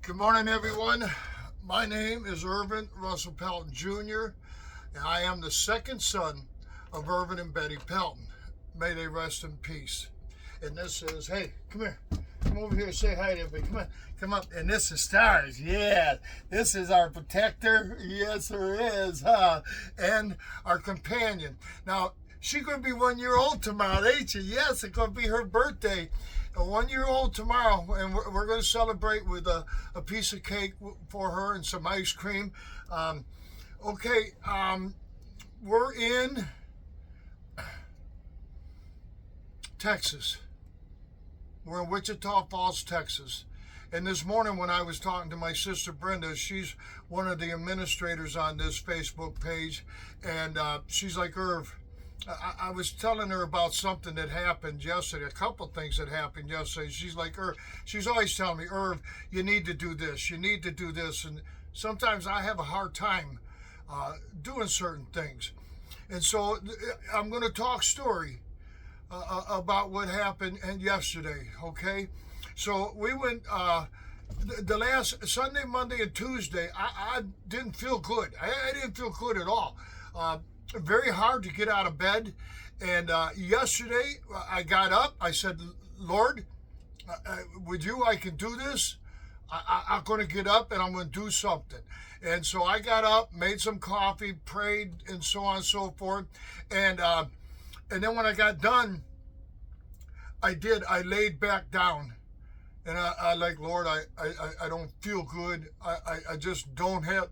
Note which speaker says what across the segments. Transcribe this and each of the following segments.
Speaker 1: Good morning, everyone. My name is Irvin Russell Pelton Jr., and I am the second son of Irvin and Betty Pelton. May they rest in peace. And this is, hey, come here. Come over here and say hi to everybody. Come on, come up. And this is Stars. Yeah, this is our protector. Yes, there is. And our companion. Now, she's going to be 1 year old tomorrow, ain't she? Yes, it's going to be her birthday. A 1 year old tomorrow, and we're going to celebrate with a piece of cake for her and some ice cream. We're in Texas. We're in Wichita Falls, Texas. And this morning when I was talking to my sister Brenda, she's one of the administrators on this Facebook page, and she's like, Irv, I was telling her about something that happened yesterday, a couple things that happened yesterday. She's like, Irv, she's always telling me, Irv, you need to do this, you need to do this. And sometimes I have a hard time doing certain things. And so I'm going to talk story about what happened yesterday, okay? So we went, the last Sunday, Monday, and Tuesday, I didn't feel good. I didn't feel good at all. Very hard to get out of bed. And yesterday I got up. I said, Lord, with you I can do this. I'm going to get up and I'm going to do something. And so I got up, made some coffee, prayed, and so on and so forth. And then when I got done, I laid back down. And I like, Lord, I don't feel good. I just don't have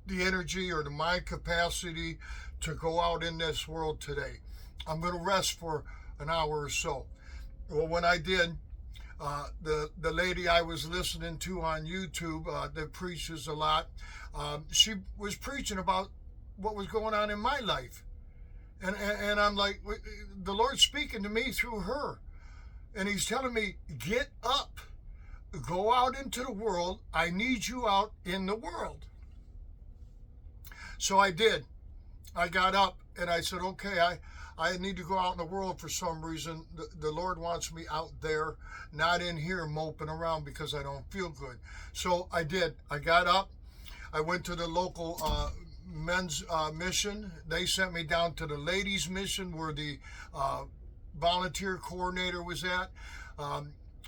Speaker 1: the energy or the mind capacity to go out in this world today. I'm going to rest for an hour or so. Well, when I did, the lady I was listening to on YouTube that preaches a lot, she was preaching about what was going on in my life. And I'm like, the Lord's speaking to me through her. And he's telling me, get up. Go out into the world. I need you out in the world. So I did. I got up and I said, okay, I need to go out in the world for some reason. The Lord wants me out there, not in here moping around because I don't feel good. So I did. I got up. I went to the local men's mission. They sent me down to the ladies' mission where the volunteer coordinator was at.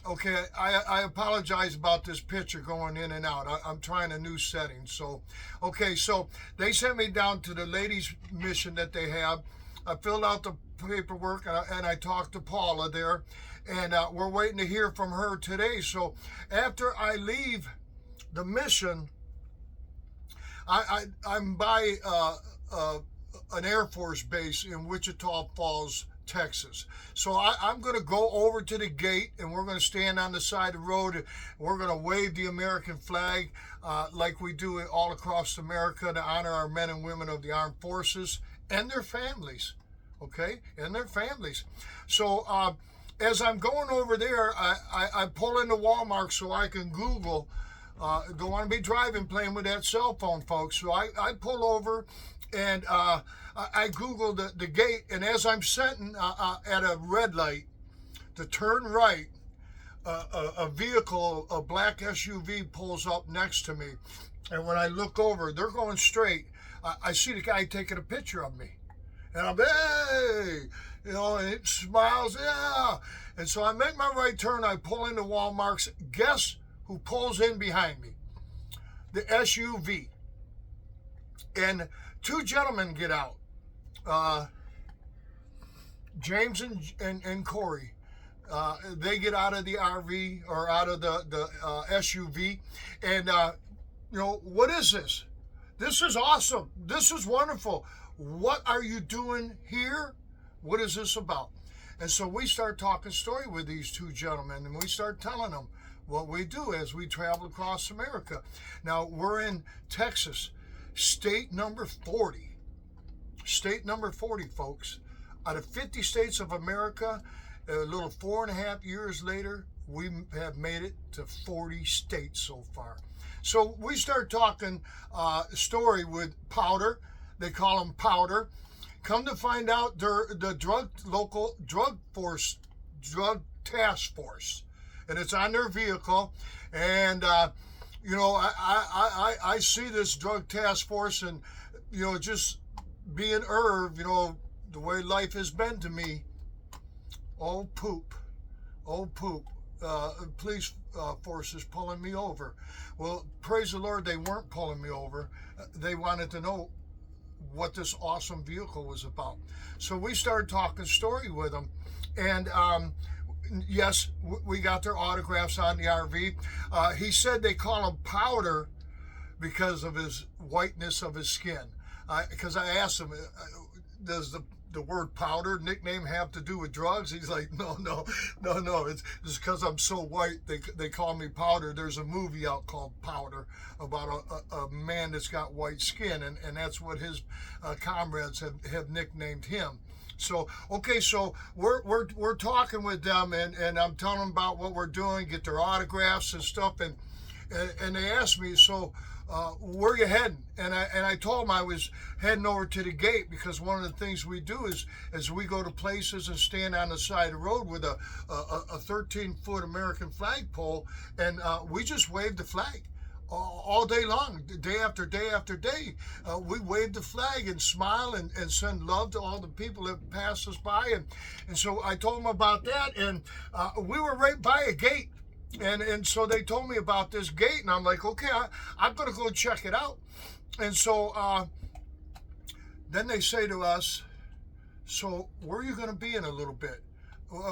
Speaker 1: Okay, I apologize about this picture going in and out. I'm trying a new setting. So, okay, so they sent me down to the ladies' mission that they have. I filled out the paperwork and I talked to Paula there. And we're waiting to hear from her today. So after I leave the mission, I'm by an Air Force base in Wichita Falls, Texas. So I'm going to go over to the gate and we're going to stand on the side of the road and we're going to wave the American flag like we do it all across America to honor our men and women of the armed forces and their families. Okay? And their families. So as I'm going over there, I pull into Walmart so I can Google. Don't want to be driving playing with that cell phone, folks. So I pull over and I Googled the gate, and as I'm sitting at a red light to turn right, a vehicle, a black SUV pulls up next to me. And when I look over, they're going straight. I see the guy taking a picture of me. And I'm, hey, and it smiles, yeah. And so I make my right turn, I pull into Walmart's. Guess who pulls in behind me? The SUV. And two gentlemen get out. James and Corey. They get out of the RV or out of the SUV. And, what is this? This is awesome. This is wonderful. What are you doing here? What is this about? And so we start talking story with these two gentlemen, and we start telling them what we do as we travel across America. Now, we're in Texas, state number 40. State number 40, folks. Out of 50 states of America, a little 4.5 years later, we have made it to 40 states so far. So we start talking story with Powder. They call him Powder. Come to find out, they're the local drug task force. And it's on their vehicle. And You know, I see this drug task force, and, you know, just being Irv, you know, the way life has been to me, oh poop, oh poop. Police forces pulling me over. Well, praise the Lord, they weren't pulling me over. They wanted to know what this awesome vehicle was about. So we started talking story with them, and yes, we got their autographs on the RV. He said they call him Powder because of his whiteness of his skin. Because I asked him, does the word powder nickname have to do with drugs? He's like, no. It's because I'm so white. They call me Powder. There's a movie out called Powder about a man that's got white skin, and that's what his comrades have nicknamed him. So okay, so we're talking with them, and I'm telling them about what we're doing, get their autographs and stuff, and they asked me, so where are you heading? And I told them I was heading over to the gate, because one of the things we do is we go to places and stand on the side of the road with a 13-foot American flagpole, and we just wave the flag all day long, day after day after day. We wave the flag and smile and send love to all the people that pass us by. And so I told them about that, and we were right by a gate. And so they told me about this gate, and I'm like, okay, I'm going to go check it out. And so then they say to us, so where are you going to be in a little bit?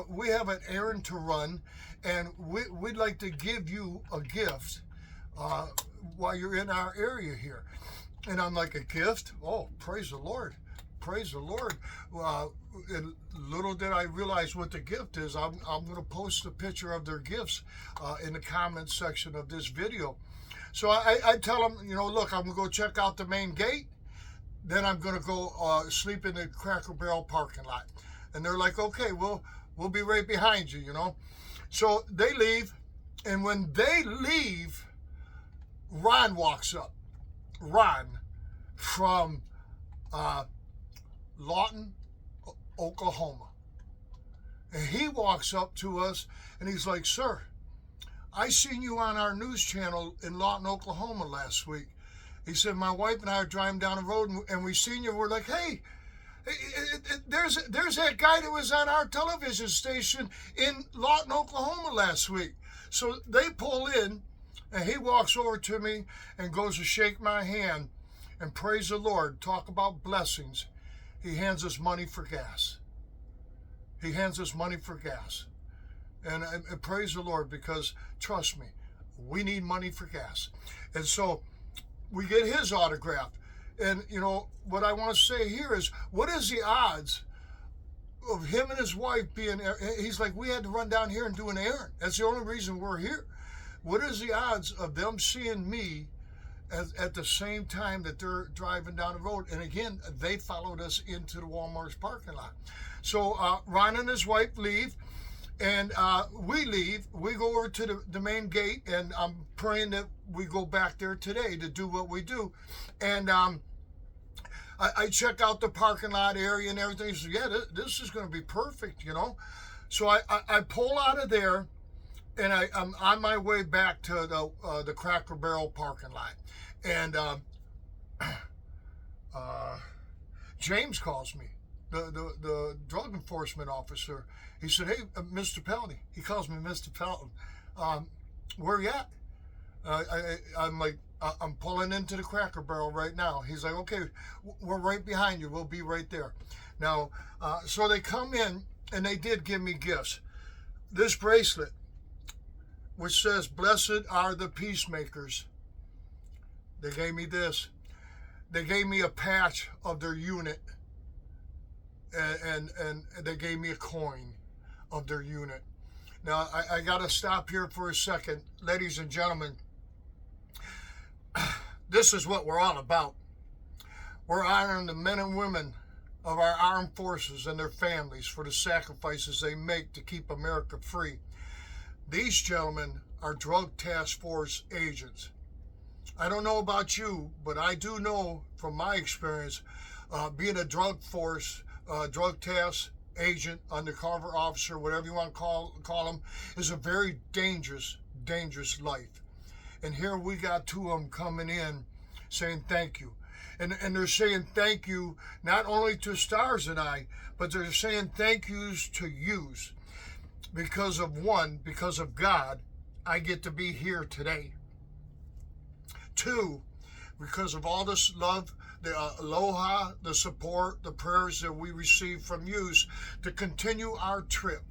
Speaker 1: We have an errand to run, and we'd like to give you a gift while you're in our area here. And I'm like, a gift? Oh, praise the Lord. Praise the Lord. And little did I realize what the gift is. I'm going to post a picture of their gifts in the comments section of this video. So I tell them, you know, look, I'm going to go check out the main gate. Then I'm going to go sleep in the Cracker Barrel parking lot. And they're like, okay, we'll be right behind you, you know. So they leave. And when they leave, Ron walks up. Ron from Lawton, Oklahoma. And he walks up to us and he's like, sir, I seen you on our news channel in Lawton, Oklahoma last week. He said, my wife and I are driving down the road and we seen you. We're like, hey, there's that guy that was on our television station in Lawton, Oklahoma last week. So they pull in, and he walks over to me and goes to shake my hand, and praise the Lord, talk about blessings. He hands us money for gas. He hands us money for gas. And praise the Lord, because trust me, we need money for gas. And so we get his autograph. And, you know, what I want to say here is, what is the odds of him and his wife being, he's like, we had to run down here and do an errand. That's the only reason we're here. What is the odds of them seeing me at the same time that they're driving down the road? And again, they followed us into the Walmart's parking lot. So Ron and his wife leave, and we leave. We go over to the main gate, and I'm praying that we go back there today to do what we do. And I check out the parking lot area and everything. So yeah, this is going to be perfect, you know. So I pull out of there, and I'm on my way back to the Cracker Barrel parking lot. And James calls me, the drug enforcement officer. He said, hey, Mr. Pelton. He calls me Mr. Pelton. Where you at? I'm like, I'm pulling into the Cracker Barrel right now. He's like, okay, we're right behind you. We'll be right there. Now, so they come in, and they did give me gifts. This bracelet, which says, blessed are the peacemakers. They gave me this. They gave me a patch of their unit, and they gave me a coin of their unit. Now, I got to stop here for a second. Ladies and gentlemen, this is what we're all about. We're honoring the men and women of our armed forces and their families for the sacrifices they make to keep America free. These gentlemen are drug task force agents. I don't know about you, but I do know from my experience, being a drug task agent, undercover officer, whatever you want to call them, is a very dangerous life. And here we got two of them coming in saying thank you. And they're saying thank you not only to Stars and I, but they're saying thank yous to yous. Because of God, I get to be here today. Two, because of all this love, the aloha, the support, the prayers that we receive from yous to continue our trip.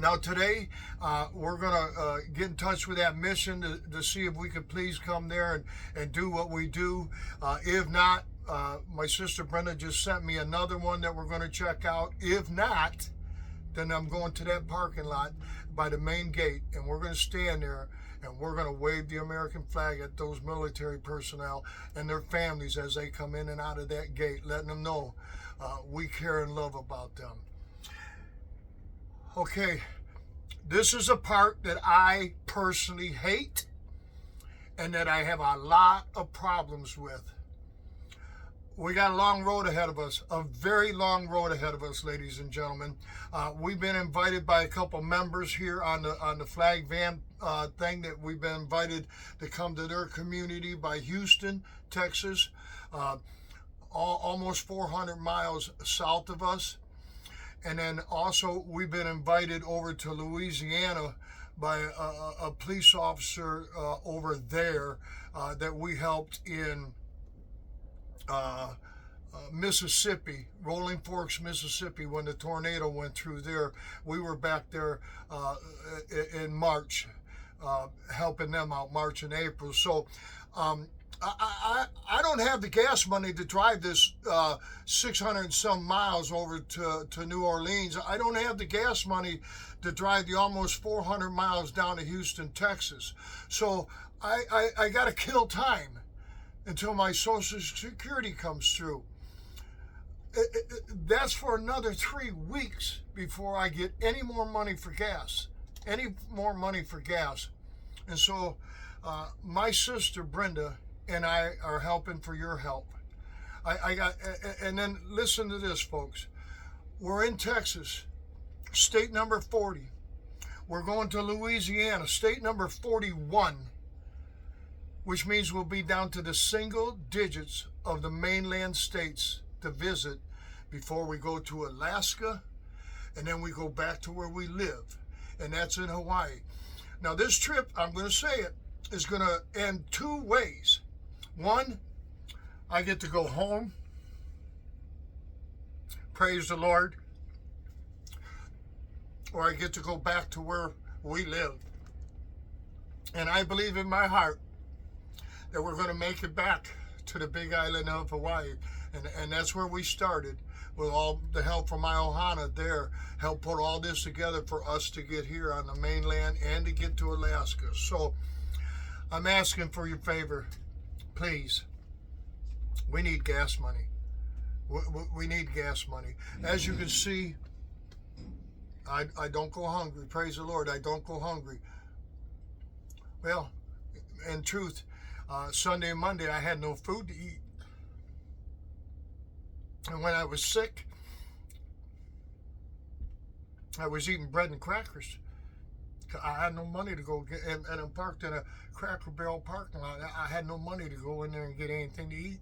Speaker 1: Now today, we're going to get in touch with that mission to see if we could please come there and do what we do. If not, my sister Brenda just sent me another one that we're going to check out. If not, then I'm going to that parking lot by the main gate, and we're going to stand there, and we're going to wave the American flag at those military personnel and their families as they come in and out of that gate, letting them know we care and love about them. Okay, this is a part that I personally hate and that I have a lot of problems with. We got a long road ahead of us, a very long road ahead of us, ladies and gentlemen. We've been invited by a couple members here on the flag van thing that we've been invited to come to their community by Houston, Texas, almost 400 miles south of us. And then also we've been invited over to Louisiana by a police officer over there that we helped in Mississippi, Rolling Forks, Mississippi, when the tornado went through there. We were back there in March, helping them out, March and April. So I don't have the gas money to drive this 600 and some miles over to New Orleans. I don't have the gas money to drive the almost 400 miles down to Houston, Texas. So I got to kill time until my Social Security comes through. That's for another 3 weeks before I get any more money for gas. And so my sister Brenda and I are helping for your help. And then listen to this, folks. We're in Texas, state number 40. We're going to Louisiana, state number 41, which means we'll be down to the single digits of the mainland states to visit before we go to Alaska, and then we go back to where we live, and that's in Hawaii. Now this trip, I'm going to say it, is going to end two ways. One, I get to go home, praise the Lord, or I get to go back to where we live. And I believe in my heart that we're going to make it back to the big island of Hawaii. And that's where we started, with all the help from my ohana there, helped put all this together for us to get here on the mainland and to get to Alaska. So I'm asking for your favor, please. We need gas money. We need gas money. As you can see, I don't go hungry. Praise the Lord, I don't go hungry. Well, in truth, Sunday and Monday I had no food to eat. And when I was sick, I was eating bread and crackers. I had no money to go get, and I'm parked in a Cracker Barrel parking lot. I had no money to go in there and get anything to eat.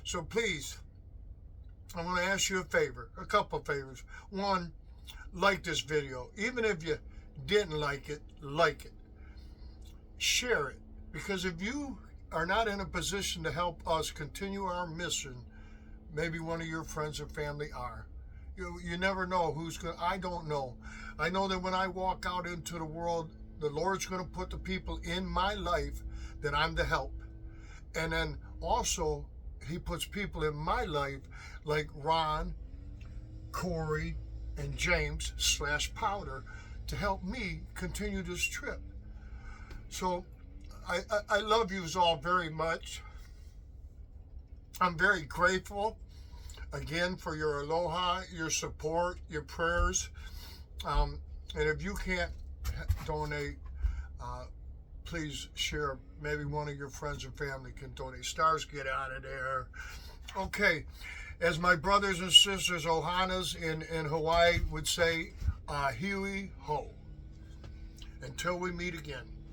Speaker 1: So please, I'm going to ask you a favor, a couple of favors. One, like this video. Even if you didn't like it, like it. Share it. Because if you are not in a position to help us continue our mission, maybe one of your friends or family are. You never know who's going to, I don't know. I know that when I walk out into the world, the Lord's going to put the people in my life that I'm to help. And then also, he puts people in my life like Ron, Corey, and James /Powder to help me continue this trip. So I love you all very much. I'm very grateful again for your aloha, your support, your prayers. And if you can't donate, please share. Maybe one of your friends or family can donate. Stars, get out of there. Okay, as my brothers and sisters Ohanas in Hawaii would say, Hui ho. And until we meet again.